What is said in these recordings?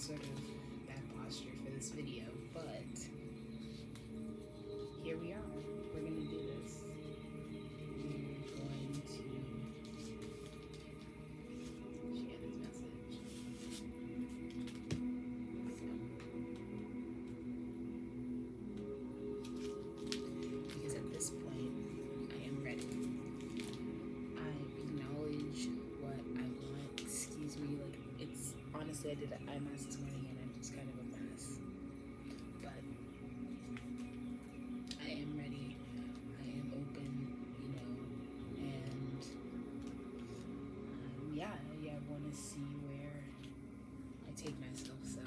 sort of bad posture for this video, but here we are. We're gonna do this. We're going to share this message. Because at this point, I am ready. I acknowledge what I want. Excuse me, like it's honestly I did an eye mask this morning and I'm just kind of a mess. But I am ready. I am open, and I want to see where I take myself. So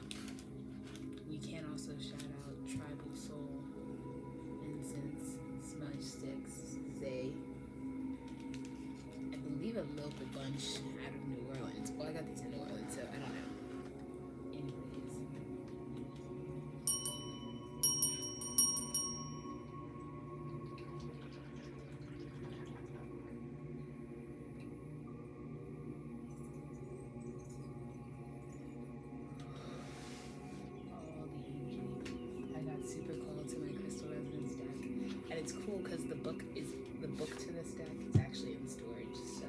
we can also shout out Tribal Soul, Incense, Smudge Sticks, Zay. I believe a local bunch out of New Orleans. Well, I got these in New Orleans, so I don't know. Anyways. I got super close to my Crystal Resonance deck. And it's cool because the book to this deck is actually in storage, so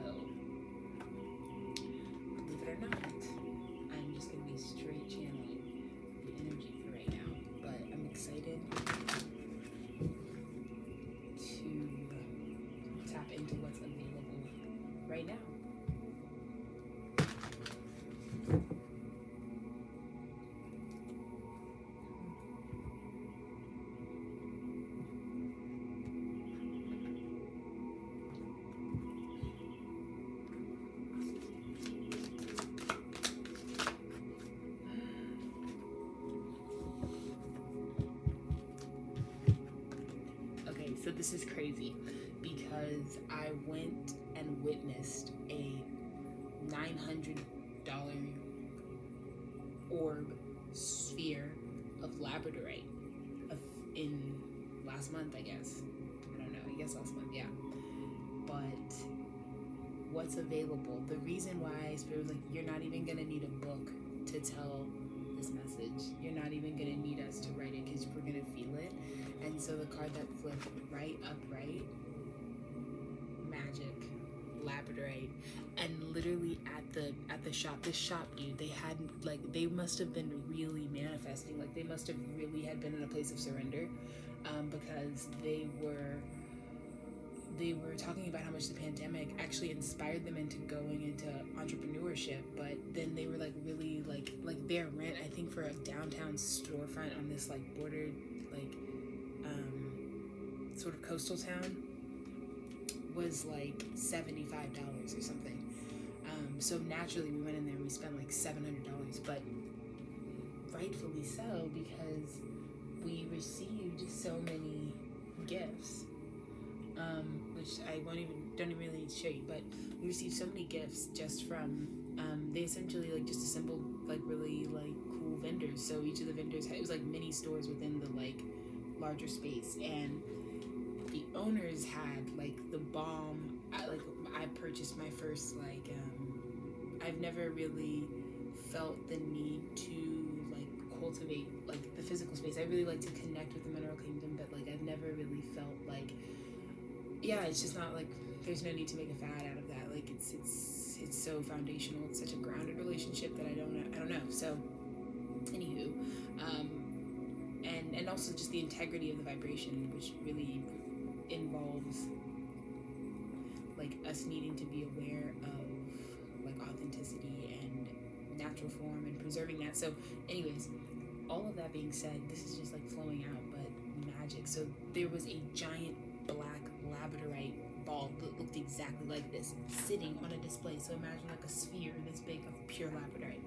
believe it or not, I'm just gonna be straight channeling the energy for right now. But I'm excited to tap into what's available right now. So this is crazy because I went and witnessed a $900 orb sphere of labradorite in last month, I guess. I don't know, I guess last month, yeah. But what's available, the reason why Spirit was like, you're not even gonna need a book to tell this message. You're not even gonna need us to write it because we're gonna feel it. And so the card that flipped right upright, magic, labradorite, and literally at the shop, this shop, dude, they had they must have been really manifesting, like they must have really had been in a place of surrender, because they were talking about how much the pandemic actually inspired them into going into entrepreneurship, but then they were really like their rent, I think, for a downtown storefront on this bordered sort of coastal town was $75 or something. So naturally we went in there and we spent $700, but rightfully so, because we received so many gifts, which don't even really need to show you, but we received so many gifts just from they essentially just assembled really cool vendors. So each of the vendors it was mini stores within the larger space, and the owners had the bomb. I purchased my first I've never really felt the need to cultivate the physical space. I really like to connect with the mineral kingdom, but I've never really felt it's just not there's no need to make a fad out of that. It's so foundational. It's such a grounded relationship that I don't know. So anywho, and also just the integrity of the vibration, which really involves us needing to be aware of authenticity and natural form and preserving that. So anyways, all of that being said, this is just flowing out, but magic. So there was a giant black labradorite ball that looked exactly like this sitting on a display. So imagine a sphere this big of pure labradorite.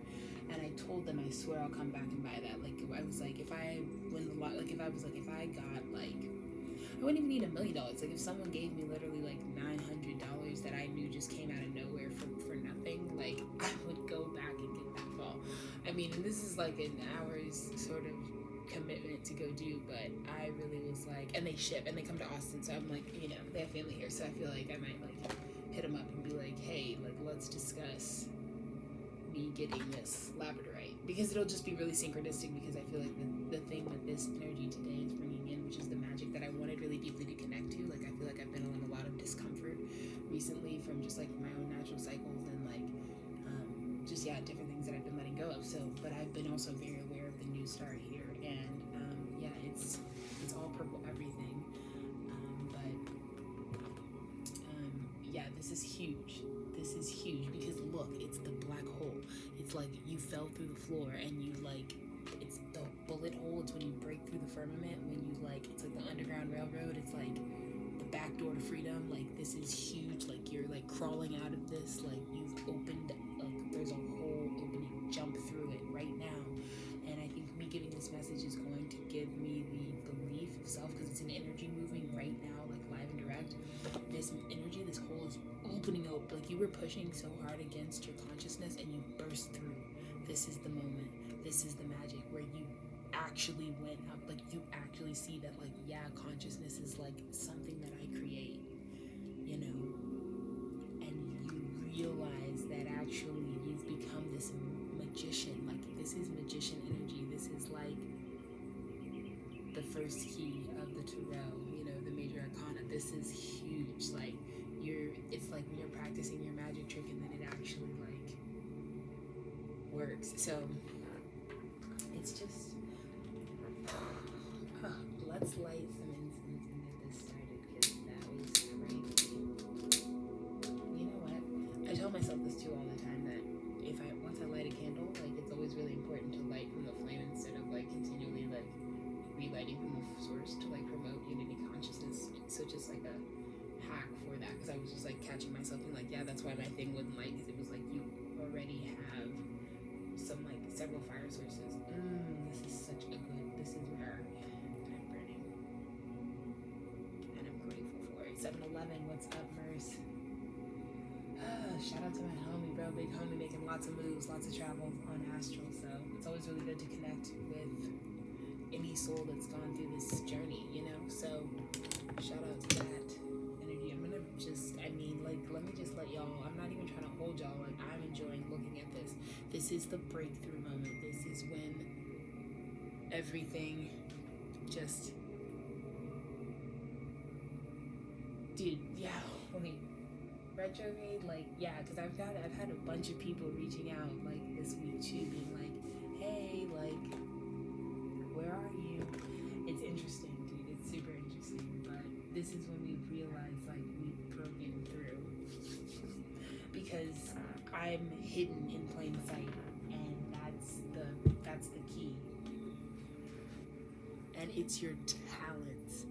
And I told them, I swear I'll come back and buy that. I was if I win the lot, if I got I wouldn't even need $1 million. If someone gave me literally $900 that I knew just came out of nowhere for nothing, I would go back and get that ball. I mean, and this is an hour's sort of commitment to go do, but I really was and they ship and they come to Austin, so I'm they have family here, so I feel I might hit them up and be hey, let's discuss me getting this labradorite. because it'll just be really synchronistic, because I feel like the thing that this energy today is bringing in, which is the magic that I wanted really deeply to connect to. Like, I feel like I've been in a lot of discomfort recently from just like my own natural cycles and like just different things that I've been letting go of. So, but I've been also very aware of the new star here, and it's all purple everything. This is huge. This is huge because look, it's the black hole. It's like you fell through the floor and you like, it's the bullet hole. It's when you break through the firmament, when you like, it's like the Underground Railroad. It's like the back door to freedom. Like, this is huge. Like, you're like crawling out of this. Like, you've opened, like there's a hole opening. Jump through it right now. And I think me giving this message is going to give me the belief of self, because it's an energy moving right now, like live and direct. This energy, this hole is opening up. Like, you were pushing so hard against your consciousness and you burst through. This is the moment. This is the magic where you actually went up. Like, you actually see that, like, consciousness is like something that I create, you know, and you realize that actually you've become this magician. Like, this is magician energy. This is like the first key of the tarot, you know, the major arcana. This is huge. Like, it's like when you're practicing your magic trick and then it actually like works. So it's just let's light some incense and get this started, because that was crazy. You know what? I tell myself this too all the time, that once I light a candle, like, it's always really important to light from the flame instead of like continually like relighting from the source to like promote unity consciousness. So just like a hack for that, because I was just like catching myself being like, that's why my thing wouldn't light, because it was like you already have some like several fire sources. This is such a good. This is where I'm burning, and I'm grateful for it. 7-Eleven, what's up, Merce? Shout out to my homie, bro. Big homie, making lots of moves, lots of travel on Astral. So it's always really good to connect with any soul that's gone through this journey, you know? So shout out to that energy. I'm gonna just, let me just let y'all, I'm not even trying to hold y'all. Like, I'm enjoying looking at this. This is the breakthrough moment. This is when everything just, dude, wait. Retrograde, like, because I've had a bunch of people reaching out like this week too, being like, hey, like, where are you? It's interesting, dude. It's super interesting. But this is when we realize like we've broken through, because I'm hidden in plain sight, and that's the key. And it's your talents.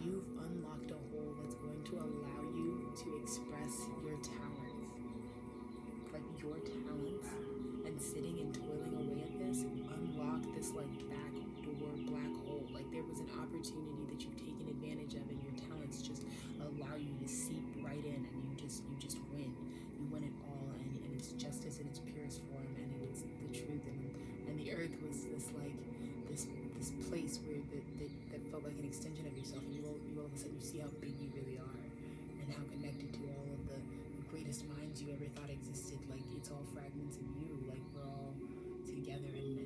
You've unlocked a hole that's going to allow you to express your talents. Like, your talents, and sitting and toiling away at this, unlock this like back door black hole. Like, there was an opportunity that you've taken advantage of, and your talents just allow you to seep right in, and you just win. You win it all, and it's justice in its purest form, and it's the truth, and the earth was this like this place where that felt like an extension of yourself, and you all of a sudden you see how big you really are, and how connected to all of the greatest minds you ever thought existed. Like, it's all fragments of you. Like, we're all together, and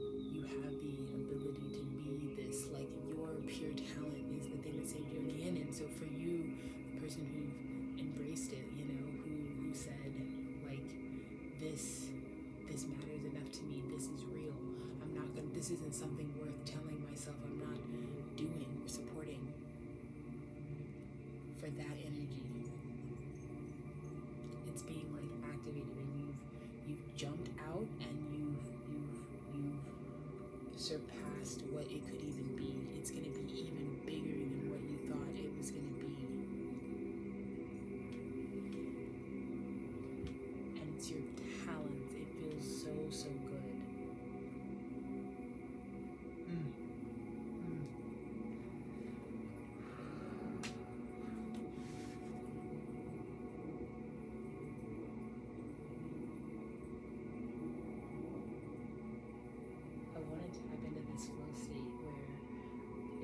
you have the ability to be this. Like, your pure talent is the thing that saved you in the end. And so for you, the person who embraced it, you know, who said like, this matters enough to me. This is real. This isn't something worth telling myself I'm not doing or supporting. For that energy, it's being like activated, and you've jumped out, and you've surpassed what it could even be. It's gonna be even bigger than what you thought it was gonna be. And it's your talents. It feels so good. I want to tap into this flow state where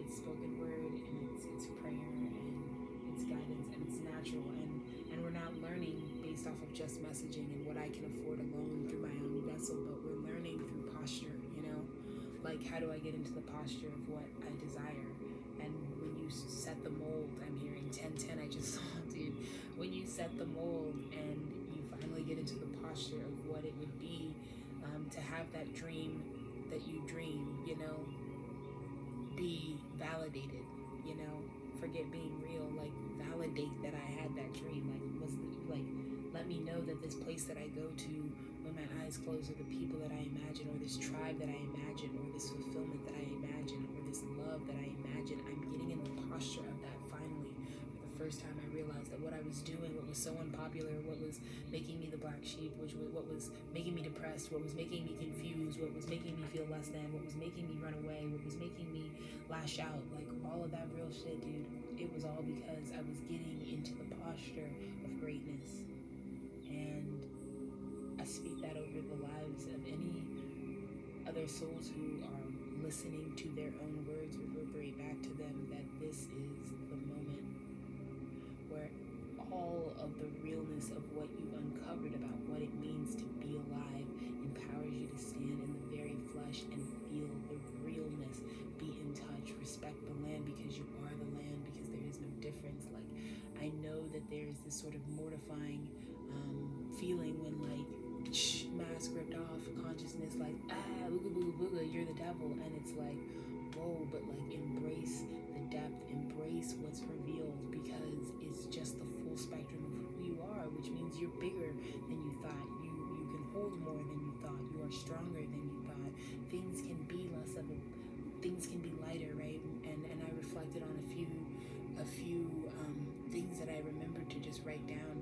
it's spoken word, and it's prayer, and it's guidance, and it's natural, and we're not learning based off of just messaging and what I can afford alone through my own vessel, but we're learning through like, how do I get into the posture of what I desire? And when you set the mold, I'm hearing 1010, I just saw, dude. When you set the mold and you finally get into the posture of what it would be to have that dream that you dream, you know, be validated, you know, forget being real, like validate that I had that dream, like was like let me know that this place that I go to when my eyes close, or the people that I imagine, or this tribe that I imagine, or this fulfillment that I imagine, or this love that I imagine, I'm getting in the posture of that finally. For the first time I realized that what I was doing, what was so unpopular, what was making me the black sheep, what was making me depressed, what was making me confused, what was making me feel less than, what was making me run away, what was making me lash out, like all of that real shit, dude, it was all because I was getting into the posture of greatness. And I speak that over the lives of any other souls who are listening to their own words reverberate back to them, that this is the moment where all of the realness of what you've uncovered about what it means to be alive empowers you to stand in the very flesh and feel the realness, be in touch, respect the land because you are the land, because there is no difference. Like, I know that there is this sort of mortifying feeling when, like, mask ripped off, consciousness, like, booga booga booga, you're the devil, and it's like, whoa, but like embrace the depth, embrace what's revealed, because it's just the full spectrum of who you are, which means you're bigger than you thought, you can hold more than you thought, you are stronger than you thought, things can be less of a, things can be lighter, right? And I reflected on a few things that I remembered to just write down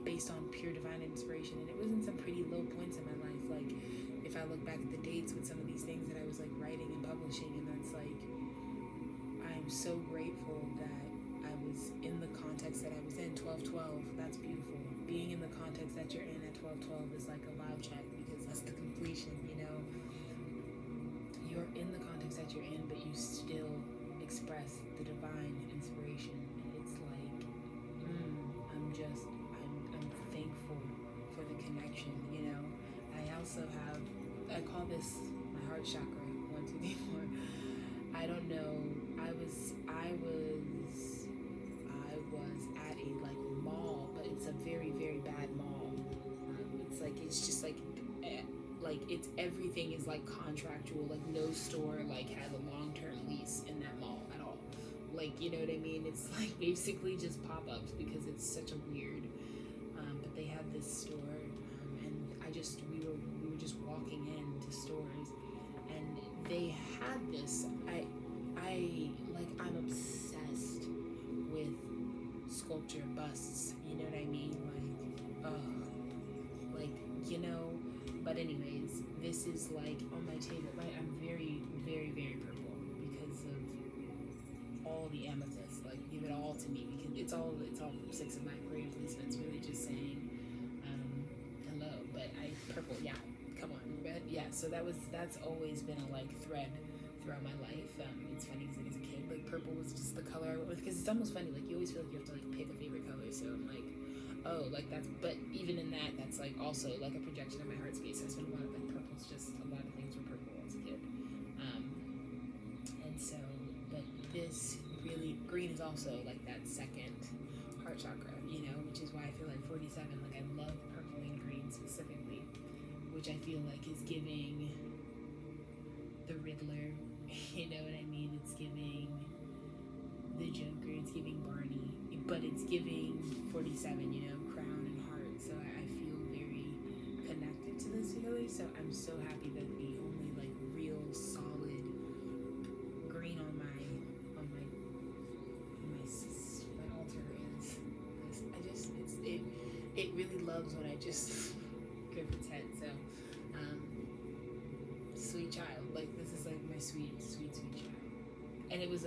based on pure divine inspiration, and it was in some pretty low points in my life. Like, if I look back at the dates with some of these things that I was like writing and publishing, and that's like, I'm so grateful that I was in the context that I was in. 1212, that's beautiful. Being in the context that you're in at 1212 is like a loud check, because that's the completion, you know. You're in the context that you're in, but you still express the divine inspiration, and it's like, I'm thankful for the connection, you know. I also have, I call this my heart chakra, 1, 2, 3, 4. I don't know, I was at a like mall, but it's a very, very bad mall. It's like, it's just like it's, everything is like contractual, like no store like has a long-term lease in that mall at all. Like, you know what I mean? It's like basically just pop-ups, because it's such a weird, but they have this store, and we were just walking into stores, and they had this, I'm obsessed with sculpture busts, you know what I mean? Like, you know, but anyways, this is like on my table, right? I'm very, very, very purple because of all the amethyst, like, give it all to me, because it's all 6 of my prayer placements, really just saying hello. But purple, yeah, come on, red, yeah. So that's always been a like thread throughout my life. It's funny because like, as a kid, like purple was just the color I went with, because it's almost funny, like you always feel like you have to like pick a favorite color. So I'm like, oh, like that's, but even in that's like also like a projection of my heart space. I spent a lot of like purple's just, a lot of things were purple as a kid. And so, but this really, green is also like that second heart chakra, you know, which is why I feel like 47, like I love purple and green specifically, which I feel like is giving the Riddler, you know what I mean? It's giving the Joker, it's giving Barney, but it's giving 47, you know, crown and heart. So I feel very connected to this together. So I'm so happy that the only like real solid green on my altar is this. It really loves when I just grip its head. So sweet child, like this is like my sweet child. And it was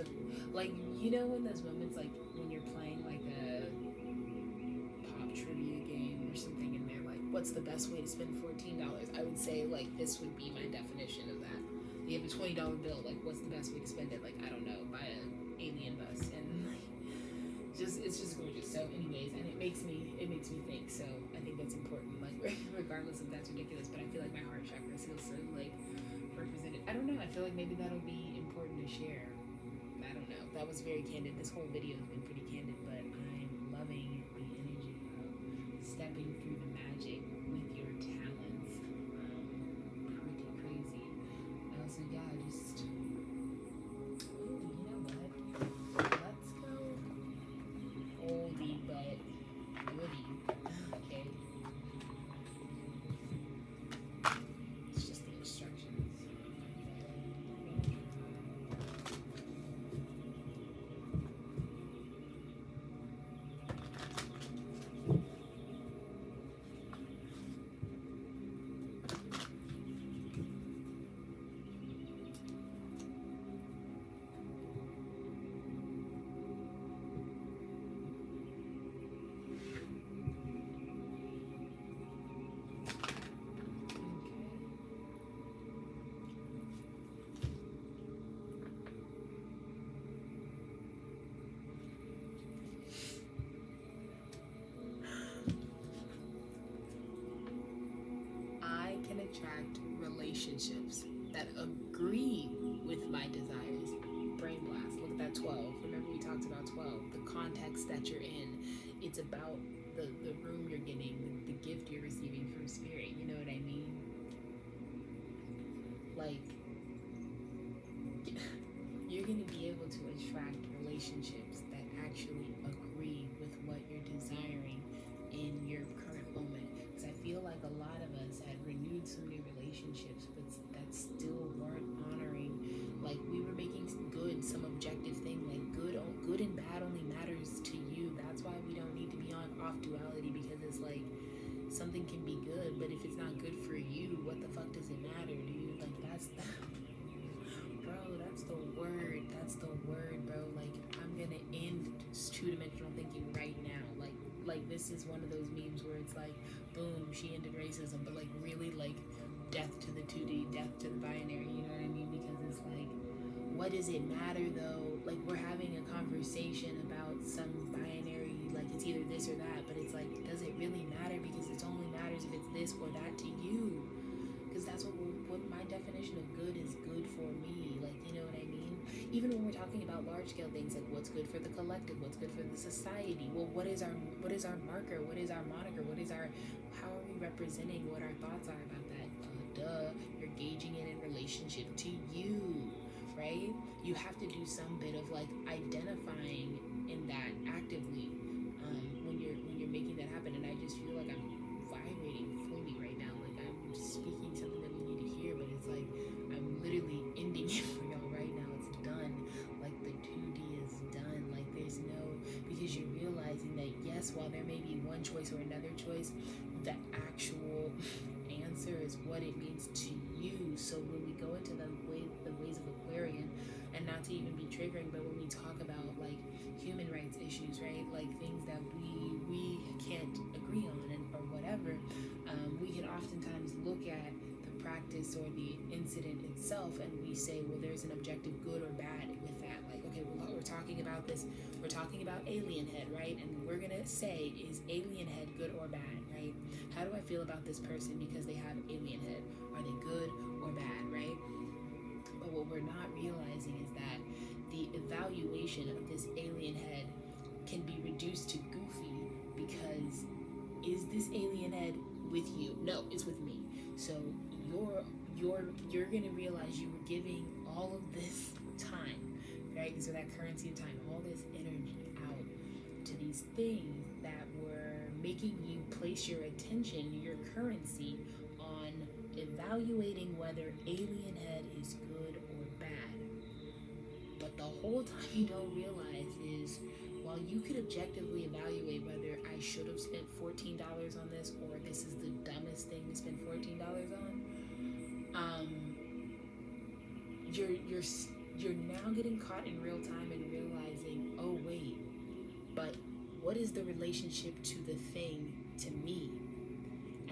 like, you know, in those moments, like when you're playing like a pop trivia game or something, and they're like, what's the best way to spend $14? I would say like this would be my definition of that. You have a $20 bill, like what's the best way to spend it? Like, I don't know, buy an alien bus, and like it's just gorgeous. So anyways, and it makes me think. So I think that's important, like regardless if that's ridiculous, but I feel like my heart chakra feels so like represented. I don't know. I feel like maybe that'll be important to share. I don't know. That was very candid. This whole video has been pretty candid, but I'm loving the energy of stepping through the magic with your talents. Pretty crazy. So yeah, just ooh, you know what? Let's go oldie but goodie. Okay. It's just the instructions. I can attract relationships that agree with my desires. Brain blast. Look at that 12. Remember we talked about 12. The context that you're in. It's about the room you're getting, the gift you're receiving from spirit. You know what I mean? Like, you're going to be able to attract relationships that actually agree with what you're desiring in your current moment. Because I feel like a lot of us had renewed so many relationships, but that still weren't honoring. Like, we were making good some objective thing, like good and bad only matters to you. That's why we don't need to be on off duality, because it's like something can be good, but if it's not good for you, what the fuck does it matter, dude? Like, that's the bro, that's the word. That's the word, bro. Like, I'm gonna end two-dimensional thinking right now. Like this is one of those memes where it's like, boom, she ended racism, but like really like death to the 2D, death to the binary, you know what I mean? Because it's like, what does it matter though? Like, we're having a conversation about some binary, like it's either this or that, but it's like, does it really matter? Because it only matters if it's this or that to you. Because that's what my definition of good is good for me. Like, you know what I mean? Even when we're talking about large scale things, like what's good for the collective, what's good for the society. Well, what is our marker? What is our moniker? How are we representing what our thoughts are about that? You're gauging it in relationship to you, right? You have to do some bit of like identifying in that actively when you're making that happen. And I just feel like I'm vibrating fully right now. Like, I'm speaking something that we need to hear, but it's like I'm literally ending it for y'all right now. It's done. Like, the 2D is done. Like, there's no, because you're realizing that yes, while there may be one choice or another choice, the actual answer is what it means to you. So when we go into the ways of Aquarian, and not to even be triggering, but when we talk about like human rights issues, right? Like things that we can't agree on and or whatever, we can oftentimes look at the practice or the incident itself and we say, well, there's an objective good or bad with that. Like, okay, well, we're talking about this, we're talking about alien head, right? And we're gonna say, is alien head good or bad, right? How do I feel about this person because they have alien head? Are they good or bad, right? But what we're not realizing is that the evaluation of this alien head can be reduced to goofy, because is this alien head with you? No, it's with me. So you're gonna realize you were giving all of this time, right? So that currency of time, all this energy out to these things that were making you place your attention, your currency, on evaluating whether alien head is good or bad. But the whole time you don't realize is, while you could objectively evaluate whether I should have spent $14 on this or this is the dumbest thing to spend $14 on, you're now getting caught in real time and realizing, oh wait, but what is the relationship to the thing to me?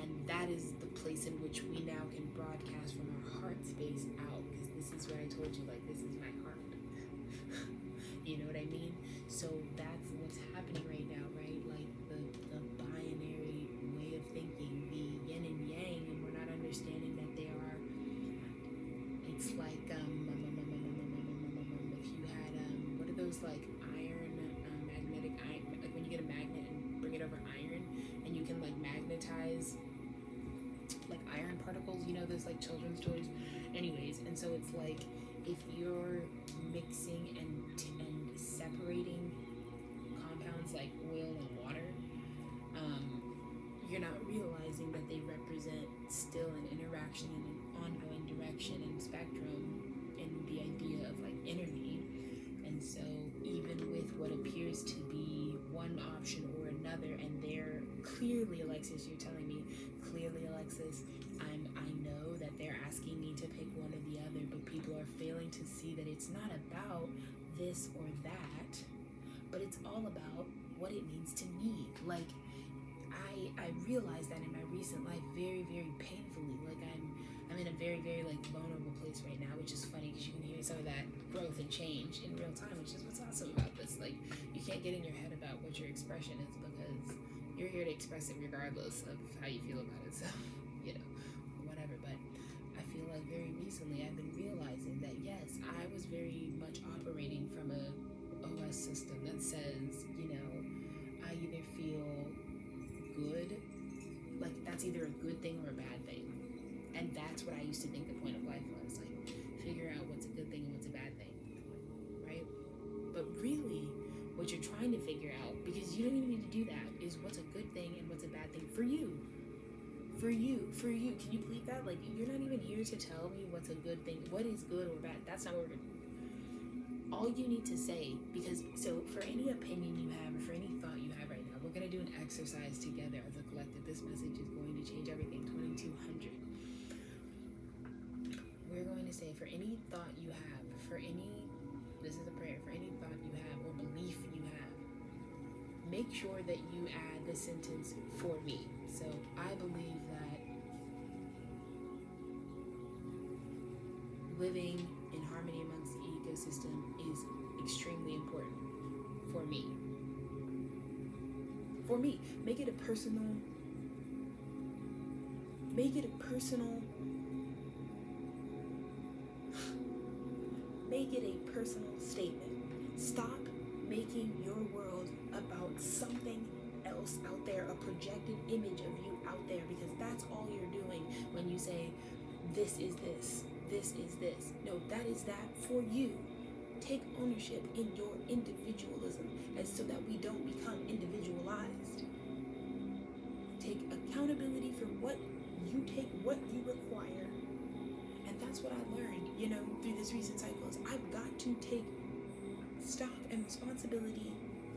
And that is the place in which we now can broadcast from our heart space out, because this is where I told you, like, this is my heart. You know what I mean? So that's what's happening right now, right? Like the binary way of thinking, the yin and yang, and we're not understanding that they are like iron, magnetic iron, like when you get a magnet and bring it over iron, and you can like magnetize like iron particles. You know, those like children's toys. Anyways, and so it's like if you're mixing and separating compounds like oil and water, you're not realizing that they represent still an interaction in an ongoing direction and spectrum in the idea of like energy. And so even with what appears to be one option or another, and they're clearly, Alexis, you're telling me clearly, Alexis, I know that they're asking me to pick one or the other, but people are failing to see that it's not about this or that, but it's all about what it means to me. Like I realized that in my recent life very, very painfully. Like I'm in a very, very like vulnerable place right now, which is funny because you can hear some of that growth and change in real time, which is what's awesome about this. Like you can't get in your head about what your expression is because you're here to express it regardless of how you feel about it. So, you know, whatever. But I feel like very recently I've been realizing that yes, I was very much operating from a OS system that says, you know, I either feel good, like that's either a good thing or a bad thing. And that's what I used to think the point of life was, like figure out what's a good thing and what's a bad thing, right? But really what you're trying to figure out, because you don't even need to do that, is what's a good thing and what's a bad thing for you. For you. Can you believe that? Like you're not even here to tell me what's a good thing, what is good or bad. That's not what we're gonna do. All you need to say, because so for any opinion you have or for any thought you have right now, we're going to do an exercise together as a collective. This message is going to change everything. 2200. We're going to say for any thought you have, this is a prayer, for any thought you have or belief you have, make sure that you add the sentence for me. So I believe that living in harmony amongst the ecosystem is extremely important for me. For me, make it a personal statement. Stop making your world about something else out there, a projected image of you out there, because that's all you're doing when you say, this is this. This is this. No, that is that for you. Take ownership in your individualism, and so that we don't become individualized. Take accountability for what you take, what you require. And that's what I learned, you know, through this recent cycles. I've got to take stock and responsibility,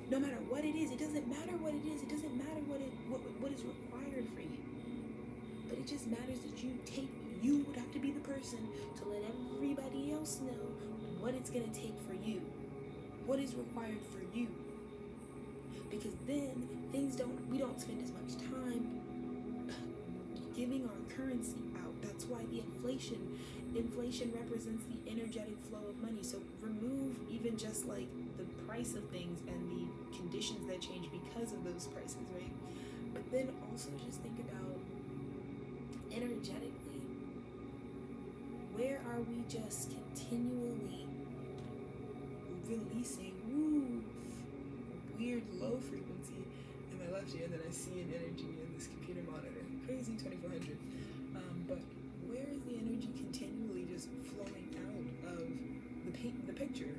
no matter what it is. It doesn't matter what it is. It doesn't matter what is required for you. But it just matters that you would have to be the person to let everybody else know what it's going to take for you, what is required for you. Because then we don't spend as much time giving our currency out. That's why the inflation represents the energetic flow of money. So remove even just like the price of things and the conditions that change because of those prices, right? But then also just think about energetically, where are we just continually releasing weird low frequency in my left ear, and then I see an energy in this computer monitor. Crazy 2400. But where is the energy continually just flowing out of the picture?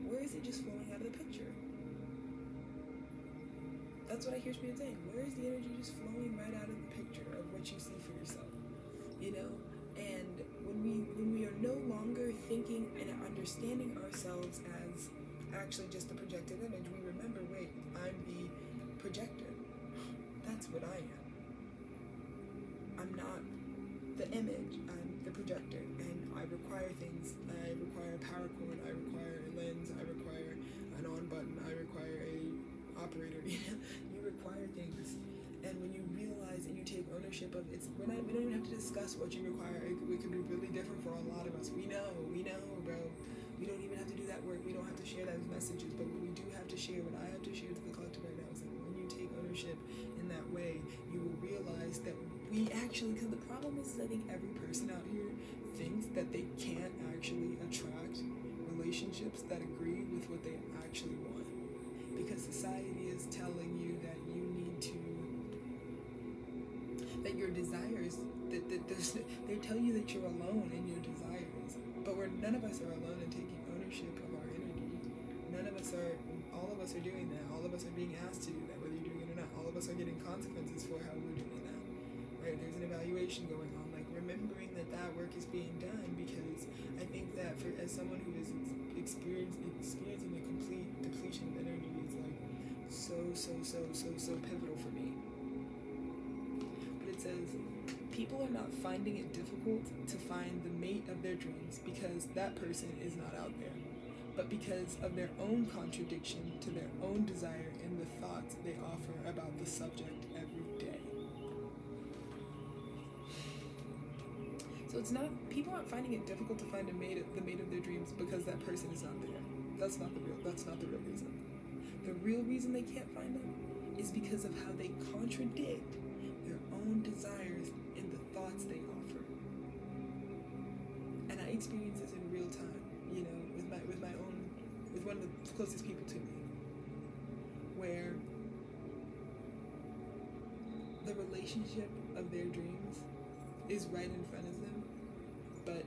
Where is it just flowing out of the picture? That's what I hear Spirit saying. Where is the energy just flowing right out of the picture of what you see for yourself? You know? And when we are no longer thinking and understanding ourselves as actually just the projected image, we remember, wait, I'm the projector. That's what I am. I'm not the image, I'm the projector, and I require things. I require a power cord, I require a lens, I require an on button, I require a operator. You require things, and when you realize and you take ownership of it, we don't even have to discuss what you require. It could be really different for a lot of us. We know, bro. We don't even have to do that work. We don't have to share those messages, but what we do have to share, what I have to share to the collective right now, is that when you take ownership in that way, you will realize that we actually, because the problem is I think every person out here thinks that they can't actually attract relationships that agree with what they actually want. Because society is telling you that you need to, that your desires, they tell you that you're alone in your desires. But none of us are alone in taking ownership of our energy. All of us are doing that. All of us are being asked to do that, whether you're doing it or not. All of us are getting consequences for how we're doing that. Right? There's an evaluation going on. Like, remembering that work is being done, because I think that as someone who is experiencing a complete depletion of energy, is like so pivotal for me. But it says, people are not finding it difficult to find the mate of their dreams because that person is not out there, but because of their own contradiction to their own desire and the thoughts they offer about the subject every day. So it's not, people aren't finding it difficult to find the mate of their dreams because that person is not there. That's not the real reason. The real reason they can't find them is because of how they contradict their own desires and the thoughts they offer. And I experience this in real time, with one of the closest people to me, where the relationship of their dreams is right in front of them, but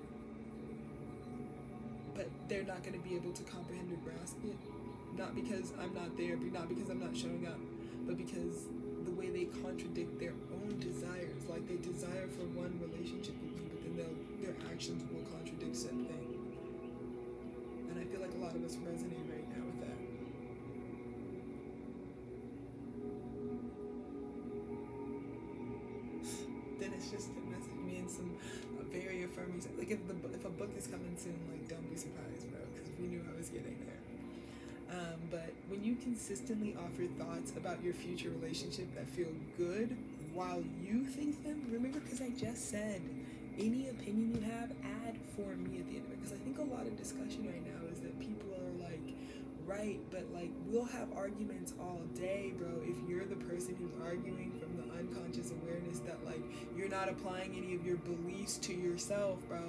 they're not going to be able to comprehend or grasp it, not because I'm not there, but not because I'm not showing up, but because the way they contradict their own desires. Like, they desire for one relationship with me, but then their actions will contradict said thing. And I feel like a lot of us resonate right now with that. Then it's just to message me in some very affirming, like, if a book is coming soon, like, don't be surprised, bro, because we knew I was getting there. But when you consistently offer thoughts about your future relationship that feel good while you think them, remember, because I just said, any opinion you have, add for me at the end of it. Because I think a lot of discussion right now is that people are like, right, but like, we'll have arguments all day, bro, if you're the person who's arguing from the unconscious awareness that, like, you're not applying any of your beliefs to yourself, bro.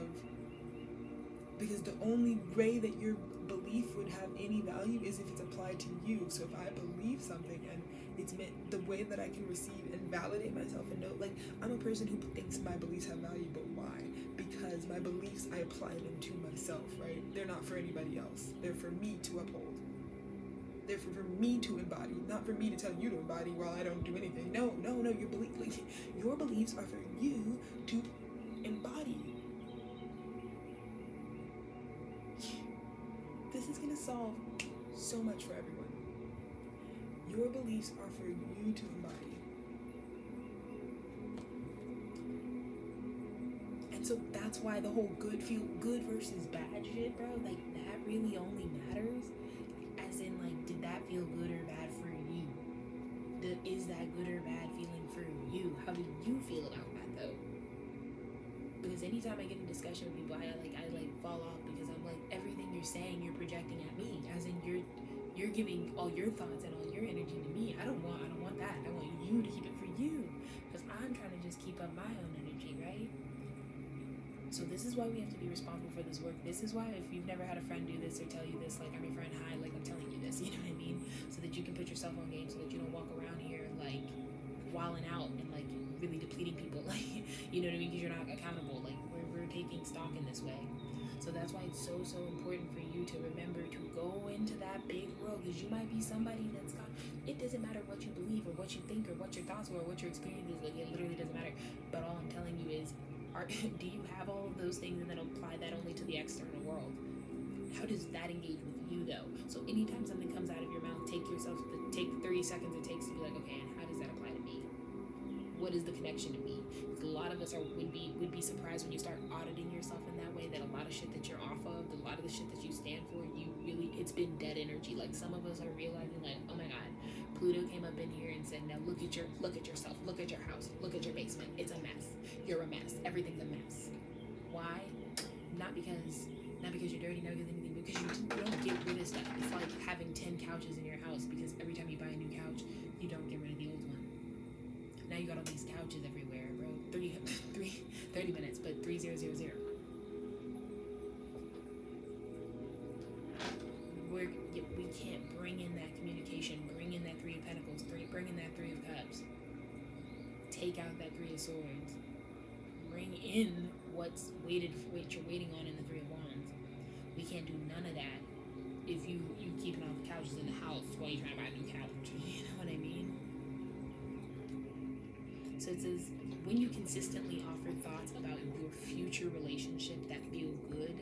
Because the only way that your belief would have any value is if it's applied to you. So if I believe something and it's meant, the way that I can receive and validate myself and know, like, I'm a person who thinks my beliefs have value, but why? Because my beliefs, I apply them to myself, right? They're not for anybody else. They're for me to uphold. They're for me to embody, not for me to tell you to embody while I don't do anything. No, your beliefs are for you to embody. This is gonna solve so much for everyone. Your beliefs are for you to embody. And so that's why the whole good versus bad shit, bro, like, that really only matters as in, like, did that feel good or bad for you? Is that good or bad feeling for you? How do you feel about that, though? Because anytime I get in discussion with people, I fall off, because I'm like, everything you're saying, you're projecting at me, as in you're giving all your thoughts and all your energy to me. I don't want that. I want you to keep it for you, because I'm trying to just keep up my own energy, right? So this is why we have to be responsible for this work. This is why, if you've never had a friend do this or tell you this, like, I'm your friend, hi, like, I'm telling you this, you know what I mean? So that you can put yourself on game, so that you don't walk around here, like, wilding out and, like, really depleting people, like, you know what I mean? Because you're not accountable. Like, we're taking stock in this way. So that's why it's so important for you to remember to go into that big world, because you might be somebody that's got, it doesn't matter what you believe or what you think or what your thoughts were or what your experience is, like, it literally doesn't matter. But all I'm telling you is, do you have all of those things and then apply that only to the external world? How does that engage with you, though? So anytime something comes out of your mouth, take the 30 seconds it takes to be like, okay, and how does that apply to me? What is the connection to me? Because a lot of us would be surprised when you start auditing yourself in that way, that a lot of shit that you're off of, a lot of the shit that you stand for, it's been dead energy. Like, some of us are realizing, like, oh my God, Pluto came up in here and said, now look at yourself, look at your house, look at your basement. It's a mess. You're a mess. Everything's a mess. Why? Not because you're dirty, not because anything, because you don't get rid of stuff. It's like having 10 couches in your house, because every time you buy a new couch, you don't get rid of the old one. Now you got all these couches everywhere, bro. 30 minutes, but 3000. we can't bring in that communication, bring in that Three of Pentacles, bring in that Three of Cups, take out that Three of Swords, bring in what you're waiting on in the Three of Wands. We can't do none of that if you keeping all the couches in the house while you're trying to buy a new couch. You know what I mean? So it says, when you consistently offer thoughts about your future relationship that feel good,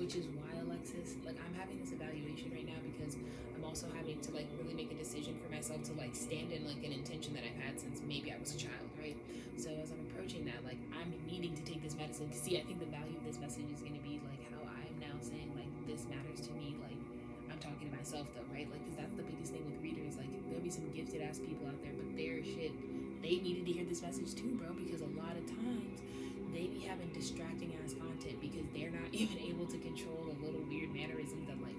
which is why, Alexis, like, I'm having this evaluation right now because I'm also having to, like, really make a decision for myself to, like, stand in, like, an intention that I've had since maybe I was a child, right? So as I'm approaching that, like, I'm needing to take this medicine to see, I think the value of this message is going to be, like, how I'm now saying, like, this matters to me, like, I'm talking to myself, though, right? Like, because that's the biggest thing with readers, like, there'll be some gifted-ass people out there, but their shit, they needed to hear this message too, bro, because a lot of times they be having distracting ass content because they're not even able to control the little weird mannerisms that, like,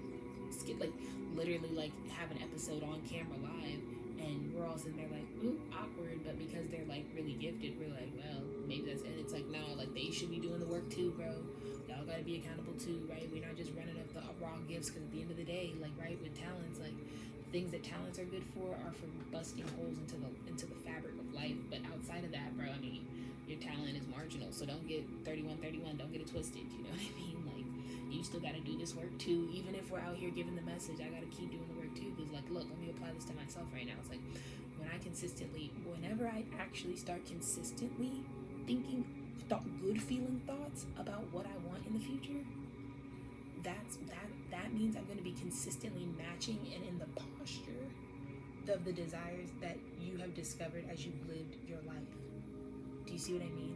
literally, like, have an episode on camera live, and we're all sitting there like, ooh, awkward, but because they're, like, really gifted, we're like, well, maybe that's, and it's like, no, like, they should be doing the work too, bro. Y'all gotta be accountable too, right? We're not just running up the raw gifts, because at the end of the day, like, right, with talents, like, things that talents are good for are for busting holes into the fabric of life. But outside of that, bro, I mean, your talent is marginal, so don't get 31, don't get it twisted, you know what I mean? Like, you still got to do this work too. Even if we're out here giving the message, I got to keep doing the work too, because, like, look, let me apply this to myself right now. It's like, whenever I actually start consistently thinking good feeling thoughts about what I want in the future, that means I'm going to be consistently matching and in the posture of the desires that you have discovered as you've lived your life. Do you see what I mean?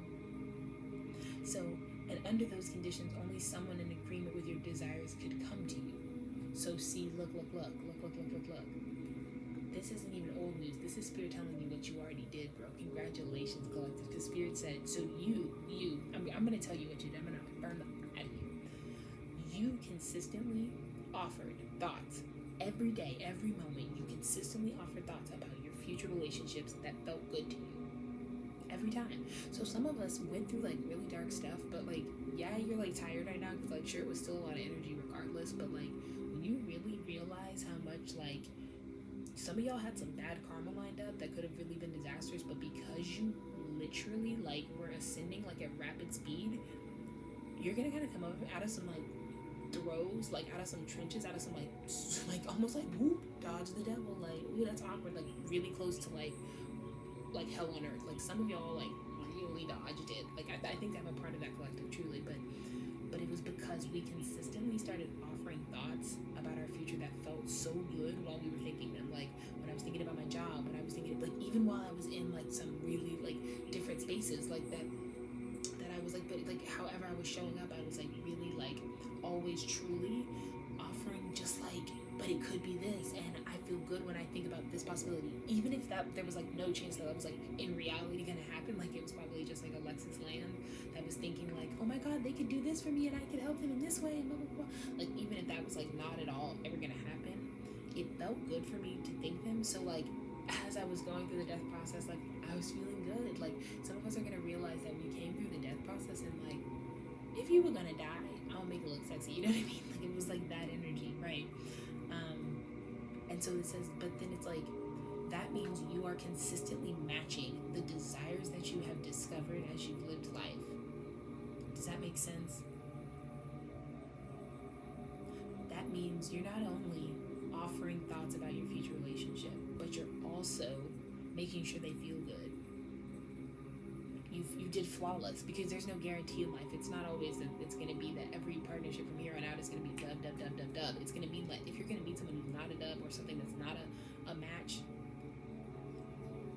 So, and under those conditions, only someone in agreement with your desires could come to you. So see, look. This isn't even old news. This is Spirit telling you what you already did, bro. Congratulations, collective. Because Spirit said, so I'm going to tell you what you did. I'm going to burn them out of you. You consistently offered thoughts every day, every moment. You consistently offered thoughts about your future relationships that felt good to you. Every time. So some of us went through, like, really dark stuff, but, like, yeah, you're, like, tired right now because, like, sure, it was still a lot of energy regardless, but, like, when you really realize how much, like, some of y'all had some bad karma lined up that could have really been disastrous, but because you literally, like, were ascending, like, at rapid speed, you're gonna kind of come up out of some, like, throws, like, out of some trenches, out of some, like almost like, whoop, dodge the devil, like, ooh, that's awkward, like, really close to, like hell on earth. Like, some of y'all, like, really dodged it. Like, I think I'm a part of that collective, truly, but it was because we consistently started offering thoughts about our future that felt so good while we were thinking them. Like, when I was thinking about my job, when I was thinking, like, even while I was in, like, some really, like, different spaces, like, that I was, like, but, like, however I was showing up, I was, like, really, like, always truly offering just, like, but it could be this, and I feel good when I think about this possibility. Even if that there was, like, no chance that was, like, in reality gonna happen, like, it was probably just, like, Alexis Land that was thinking, like, oh my god, they could do this for me and I could help them in this way, and blah blah blah. Like, even if that was, like, not at all ever gonna happen, it felt good for me to think them. So, like, as I was going through the death process, like, I was feeling good. Like, some of us are gonna realize that we came through the death process and, like, if you were gonna die, I'll make it look sexy, you know what I mean? Like, it was, like, that energy, right? And so it says, but then it's like, that means you are consistently matching the desires that you have discovered as you've lived life. Does that make sense? That means you're not only offering thoughts about your future relationship, but you're also making sure they feel good. You did flawless, because there's no guarantee in life. It's not always that it's going to be that every partnership from here on out is going to be dub. It's going to be like, if you're going to meet someone who's not a dub or something that's not a match,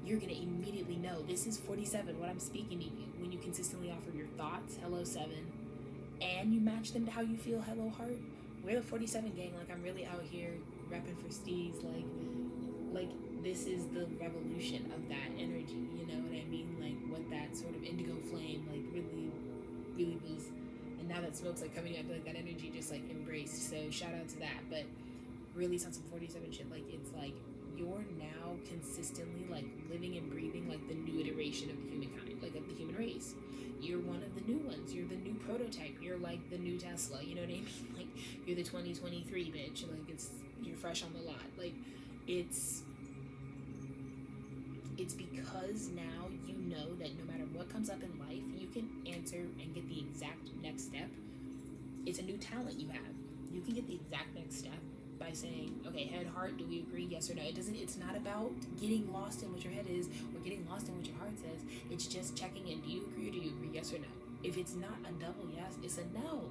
you're going to immediately know this is 47, what I'm speaking to you. When you consistently offer your thoughts, hello 7, and you match them to how you feel, hello heart. We're the 47 gang. Like, I'm really out here repping for Steez. Like this is the revolution of that energy, you know what I mean? Like, what that sort of indigo flame, like, really was. And now that smoke's, like, coming out, I feel like that energy just, like, embraced. So shout out to that. But really, on some 47 shit, like, it's like you're now consistently, like, living and breathing, like, the new iteration of the humankind, like, of the human race. you're one of the new ones. You're the new prototype. You're like the new Tesla. You know what I mean? Like, you're the 2023 bitch. Like, you're fresh on the lot. Like, it's because now you know that no matter what comes up in life, you can answer and get the exact next step. It's a new talent you have. You can get the exact next step by saying, okay, head, heart, do we agree, yes or no? It's not about getting lost in what your head is or getting lost in what your heart says. It's just checking in. Do you agree or do you agree, yes or no? If it's not a double yes, it's a no.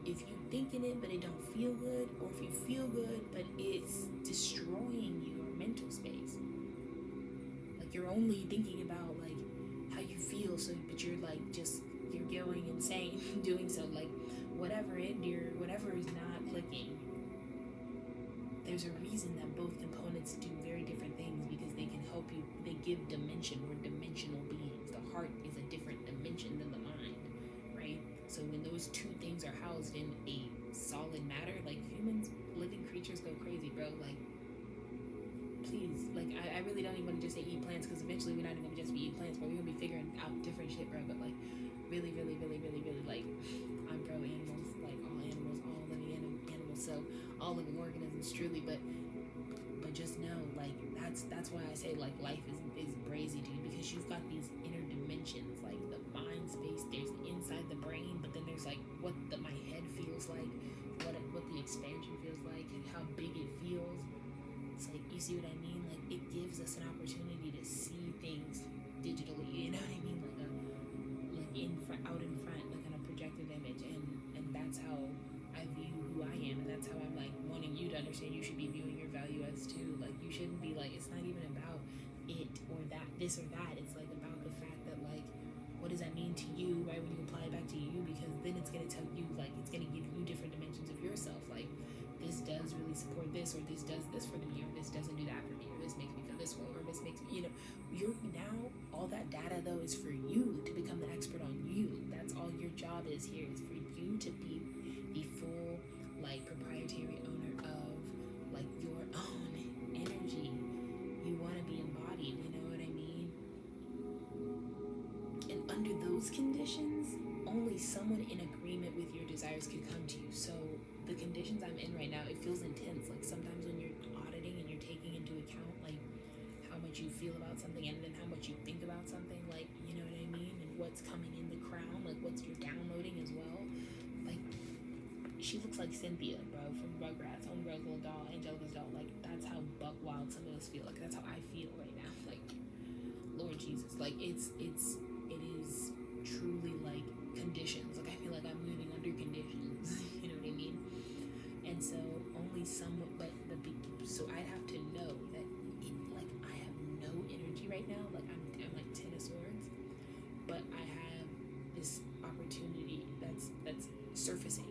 If you thinking it but it don't feel good, or if you feel good but it's destroying your mental space, like you're only thinking about like how you feel, so but you're like you're going insane doing so, like whatever is not clicking. There's a reason that both components do very different things, because they can help you. They give dimension. We're dimensional beings. The heart is a different dimension than the mind, right? So when those two things are housed in a solid matter, like humans, living creatures go crazy, bro. Like, please, like I really don't even want to just say eat plants, because eventually we're not even gonna just be eating plants, but we're gonna be figuring out different shit, bro. But like, really, like, I'm pro animals, like all animals, all living animals, so all living organisms, truly. But just know, like, that's why I say like life is crazy, dude, because you've got these inner dimensions, like the mind space. There's inside the brain, but then there's like what my head feels like, what the expansion feels like, and how big it feels. It's like, you see what I mean? Like, it gives us an opportunity to see things digitally. You know what I mean? Like out in front, like on a projected image, and that's how I view who I am, and that's how I'm like wanting you to understand you should be viewing your value as too. Like, you shouldn't be like, it's not even about it or that, this or that. It's like about the fact that, like, what does that mean to you, right? When you apply it back to you, because then it's gonna tell you, like, it's gonna give you different dimensions of yourself. Like, this does really support this, or this does this for me, or this doesn't do that for me, or this makes me feel this way, or this makes me, you know, you're now, all that data though is for you to become the expert on you. That's all your job is here, is for you to be the full, like, proprietary owner of, like, your own energy. You want to be embodied, you know what I mean? And under those conditions, only someone in agreement with your desires can come to you. So the conditions I'm in right now, it feels intense. Like, sometimes when you're auditing and you're taking into account, like, how much you feel about something, and then how much you think about something, like, you know what I mean? And what's coming in the crown, like what's you're downloading as well. Like, she looks like Cynthia, bro, from Rugrats, Homegirl's little doll, Angelica's doll. Like, that's how buck wild some of us feel. Like, that's how I feel right now. Like, Lord Jesus, like, it is truly like conditions. Like, I feel like I'm moving under conditions. You know what I mean? And so only somewhat, so I'd have to know that I have no energy right now. Like, I'm like 10 of swords, but I have this opportunity that's surfacing.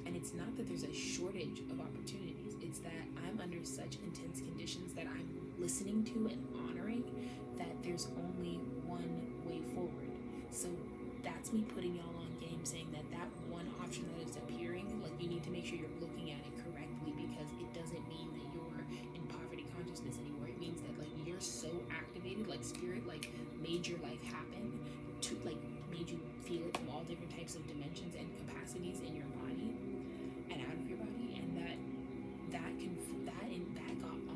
And it's not that there's a shortage of opportunities. It's that I'm under such intense conditions that I'm listening to and honoring that there's only one way forward. So that's me putting y'all on game, saying that one option that is appearing, like, you need to make sure you're looking at it correctly, because it doesn't mean that you're in poverty consciousness anymore. It means that, like, you're so activated, like, spirit, like, made your life happen to, like, made you feel it from all different types of dimensions and capacities in your body and out of your body, and that got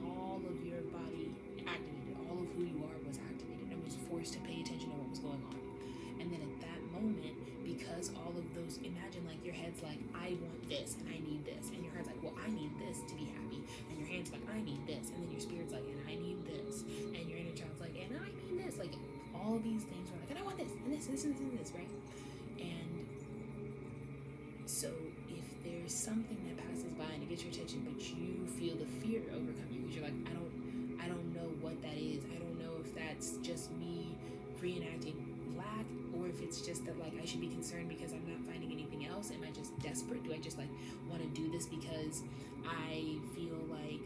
all of your body activated. All of who you are was activated and was forced to pay attention to what was going on. And then at that moment, because all of those, imagine, like, your head's like, I want this and I need this, and your heart's like, well, I need this to be happy, and your hand's like, I need this, and then your spirit's like, and I need this, and your inner child's like, and I need this. Like, all these things are like, and I want this and this, right? And so if there's something that passes by and it gets your attention, but you feel the fear overcome you, because you're like, I don't know what that is. I don't know if that's just me reenacting lack, or if it's just that, like, I should be concerned because I'm not finding anything else. Am I just desperate? Do I just, like, want to do this because I feel like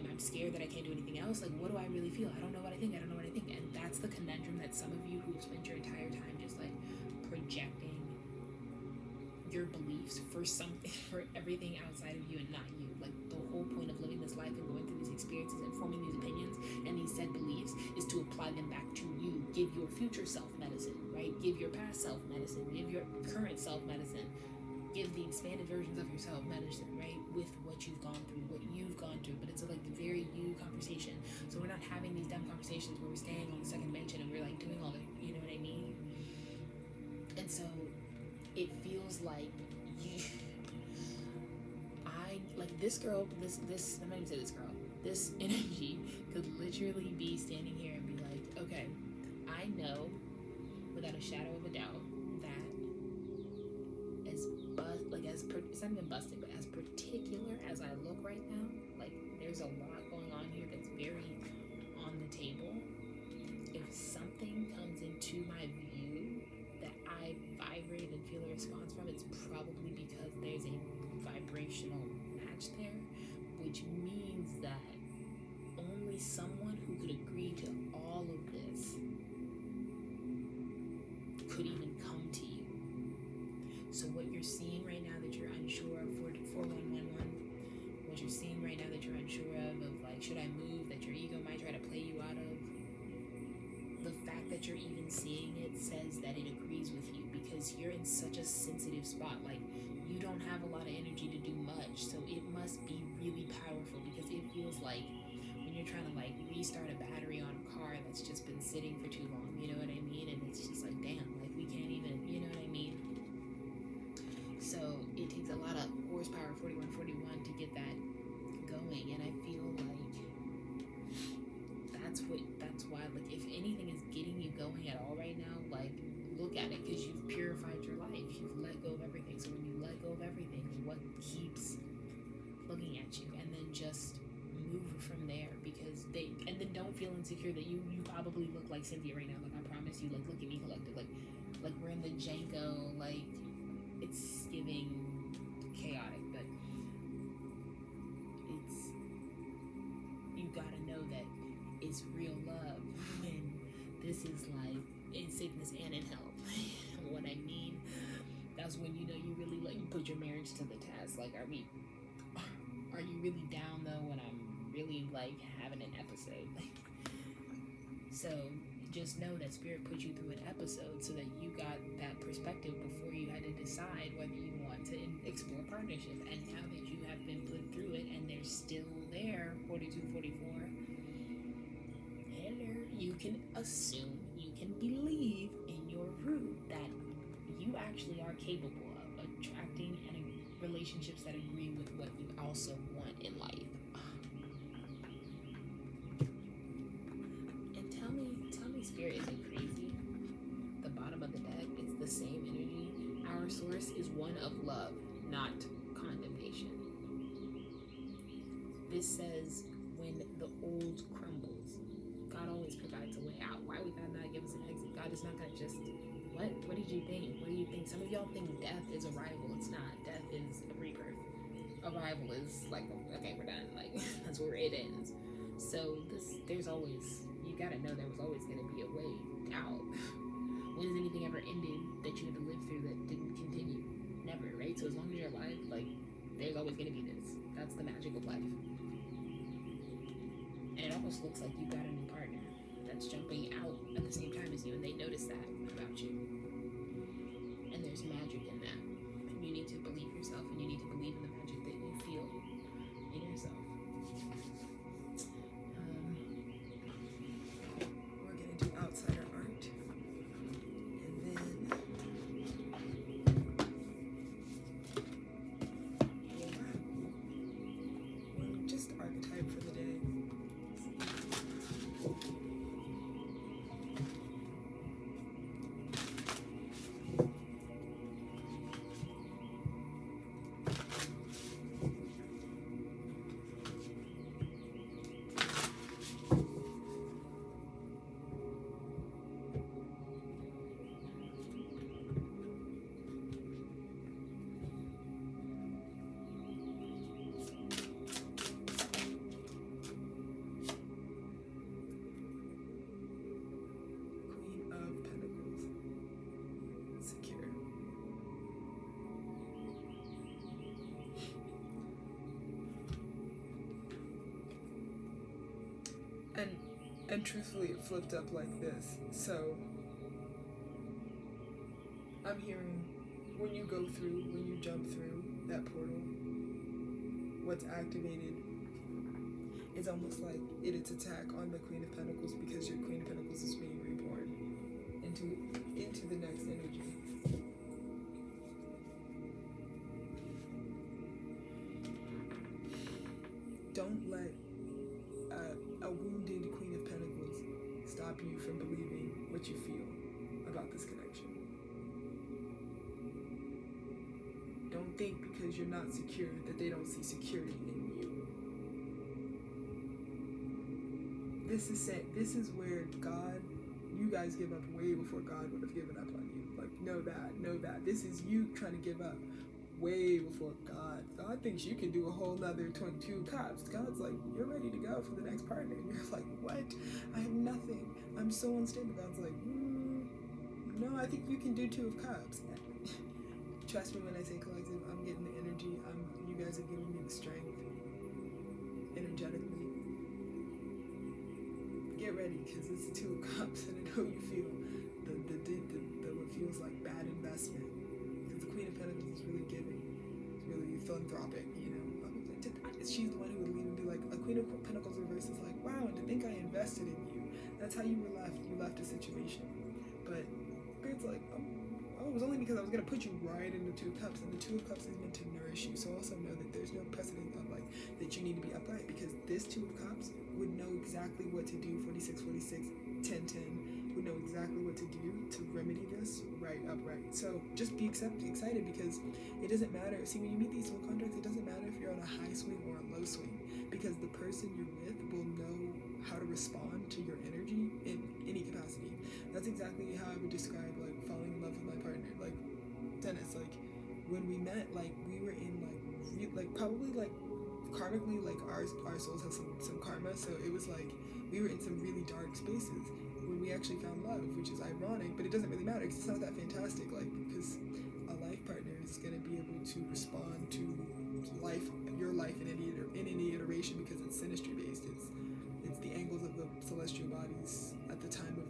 I'm scared that I can't do anything else? Like, what do I really feel? I don't know what I think. And that's the conundrum that some of you who've spent your entire time just, like, projecting your beliefs for something, for everything outside of you and not you. Like, the whole point of living this life and going through these experiences and forming these opinions and these said beliefs is to apply them back to you. Give your future self medicine, right? Give your past self medicine. Give your current self medicine. Give the expanded versions of yourself medicine, right? With what you've gone through, what you've gone through. But it's like the very you conversation. So we're not having these dumb conversations where we're staying on the second dimension and we're like doing all the, you know what I mean? And so it feels like this girl, this I'm not even say this girl, this energy could literally be standing here and be like, okay, I know without a shadow of a doubt that it's not even busted, but as particular as I look right now, like there's a lot going on here that's very on the table. If something comes into my view that I vibrate and feel a response from, it's probably because there's a vibrational match there, which means that only someone who could agree to all of this could even come to you. So what you're seeing right now that you're unsure of, 4111, what you're seeing right now that you're unsure of like, should I move, that your ego might try to play you out of, the fact that you're even seeing it says that it agrees with you, because you're in such a sensitive spot. Like, you don't have a lot of energy to do much, so it must be really powerful, because it feels like when you're trying to like restart a battery on a car that's just been sitting for too long, you know what I mean? And it's just like, damn, like we can't even, you know what I mean? So it takes a lot of horsepower, 4141, to get that going. And I feel like that's why, like, if anything is getting you going at all right now, like, look at it, because you've purified your life, you've let go of everything. So when you let go of everything, what keeps looking at you? And then just move from there, because and then don't feel insecure that you probably look like Cynthia right now. Like, I promise you, like, look at me collective, like we're in the Janko, like, it's giving chaotic, but it's, you gotta know that it's real love when this is like in sickness and in health. What I mean, that's when you know you really like put your marriage to the test. Like, are you really down though when I'm really like having an episode? So just know that Spirit put you through an episode so that you got that perspective before you had to decide whether you want to explore partnership. And now that you have been put through it and they're still there, 4244, hello, you can assume, you can believe in your root that you actually are capable of attracting relationships that agree with what you also want in life. And tell me Spirit isn't crazy. The bottom of the deck, it's the same energy. Our source is one of love, not condemnation. This says, when the old crumbles, God always provides a way out. Why would God not give us an exit? God is not going to just, what did you think? What do you think? Some of y'all think death is arrival. It's not. Death is a rebirth. Arrival is like, okay, we're done. Like, that's where it ends. So there's always, you got to know there was always going to be a way out. When has anything ever ended that you had to live through that didn't continue? Never, right? So as long as you're alive, like, there's always going to be this. That's the magic of life. And it almost looks like you got a new partner that's jumping out at the same time as you, and they notice that about you. And there's magic in that. And you need to believe yourself, and you need to believe in the magic that you feel in yourself. We're gonna do outsider art, and then one just archetype for the day. And truthfully, it flipped up like this. So I'm hearing when you go through, when you jump through that portal, what's activated is almost like its attack on the Queen of Pentacles, because your Queen of Pentacles is being reborn into the next energy. Don't let a wounded Queen of Pentacles stop you from believing what you feel about this connection. Don't think because you're not secure that they don't see security in you. This is where God, you guys give up way before God would have given up on you. Like, know that. This is you trying to give up way before God. God thinks you can do a whole nother 22 cups. God's like, you're ready to go for the next partner. And you're like, what? I have nothing. I'm so unstable. God's like, no, I think you can do 2 of cups. Trust me when I say collective, I'm getting the energy. You guys are giving me the strength energetically. Get ready, because it's the 2 of cups, and I know you feel the what feels like bad investment. Because the Queen of Pentacles is really giving. It's really philanthropic, you know. She's the one who would leave and be like, a Queen of Pentacles reverse is like, wow, and to think I invested in you. That's how you were left. You left a situation. But Spirit's like, oh, it was only because I was going to put you right in the 2 of cups, and the 2 of cups is meant to nourish you. So also know that there's no precedent of like that you need to be upright, because this 2 of cups would know exactly what to do. 46, 46, 10, 10 would know exactly what to do to remedy this right upright. So just be excited, because it doesn't matter. See, when you meet these soul contracts, it doesn't matter if you're on a high swing or a low swing, because the person you're with will know how to respond to your energy in any capacity. That's exactly how I would describe like falling in love with my partner. Like Dennis, like when we met, like we were in like probably like karmically, like our souls have some karma, so it was like we were in some really dark spaces when we actually found love, which is ironic, but it doesn't really matter because it's not that fantastic, like, because a life partner is going to be able to respond to life, your life in any iteration, because it's synastry based. It's the angles of the celestial bodies at the time of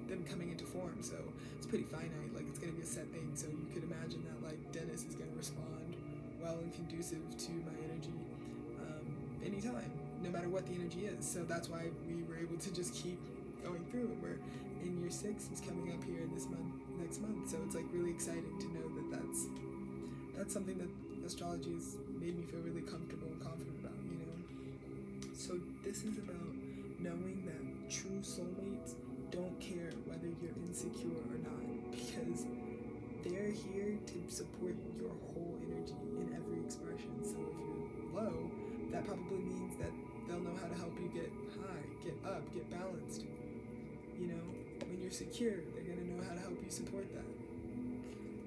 them coming into form, so it's pretty finite. Like, it's going to be a set thing, so you could imagine that like Dennis is going to respond well and conducive to my energy anytime, no matter what the energy is. So that's why we were able to just keep going through it. We're in year 6 is coming up here next month, so it's like really exciting to know that that's something that astrology has made me feel really comfortable and confident about, you know. So this is about knowing that true soulmates don't care whether you're insecure or not, because they're here to support your whole energy in every expression. So if you're low, that probably means that they'll know how to help you get high, get up, get balanced. You know, when you're secure, they're gonna know how to help you support that.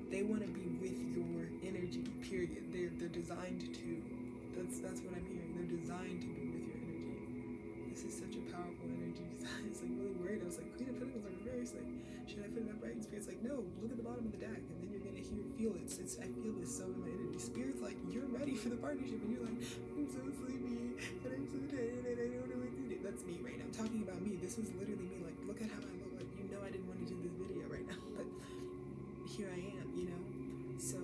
They want to be with your energy, period. They're designed to. That's what I'm hearing. They're designed to be with your energy. This is such a powerful energy. I was like really worried. I was like, Queen of Pentacles are reversed. Like, should I put it up right? And Spirit's like, no, look at the bottom of the deck, and then you're gonna feel it. I feel this so in my energy. Spirit's like, you're ready for the partnership, and you're like, I'm so sleepy, and I'm so tired, and I don't know what to do. That's me right now. I'm talking about me. This is literally me. Like, look at how I look. Like, you know, I didn't want to do this video right now, but here I am. You know. So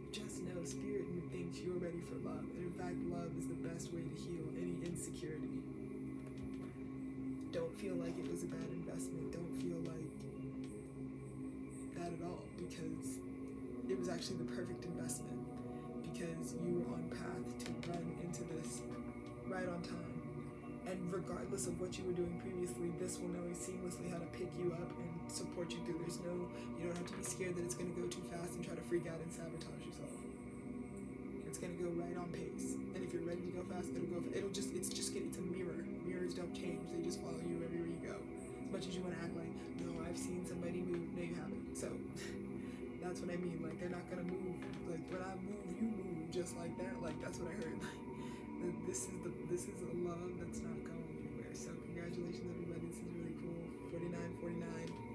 just know, Spirit thinks you're ready for love, and in fact, love is the best way to heal any insecurity. Don't feel like it was a bad investment. Don't feel like that at all, because it was actually the perfect investment, because you were on path to run into this right on time. And regardless of what you were doing previously, this will know seamlessly how to pick you up and support you through. You don't have to be scared that it's going to go too fast and try to freak out and sabotage yourself. It's going to go right on pace. And if you're ready to go fast, it's a mirror. Mirrors don't change. They just follow you everywhere you go. As much as you want to act like, no, I've seen somebody move. No, you haven't. So that's what I mean. Like, they're not going to move. Like, when I move, you move just like that. Like, that's what I heard. Like, this is a love that's not going anywhere. So congratulations, everybody. This is really cool. 49.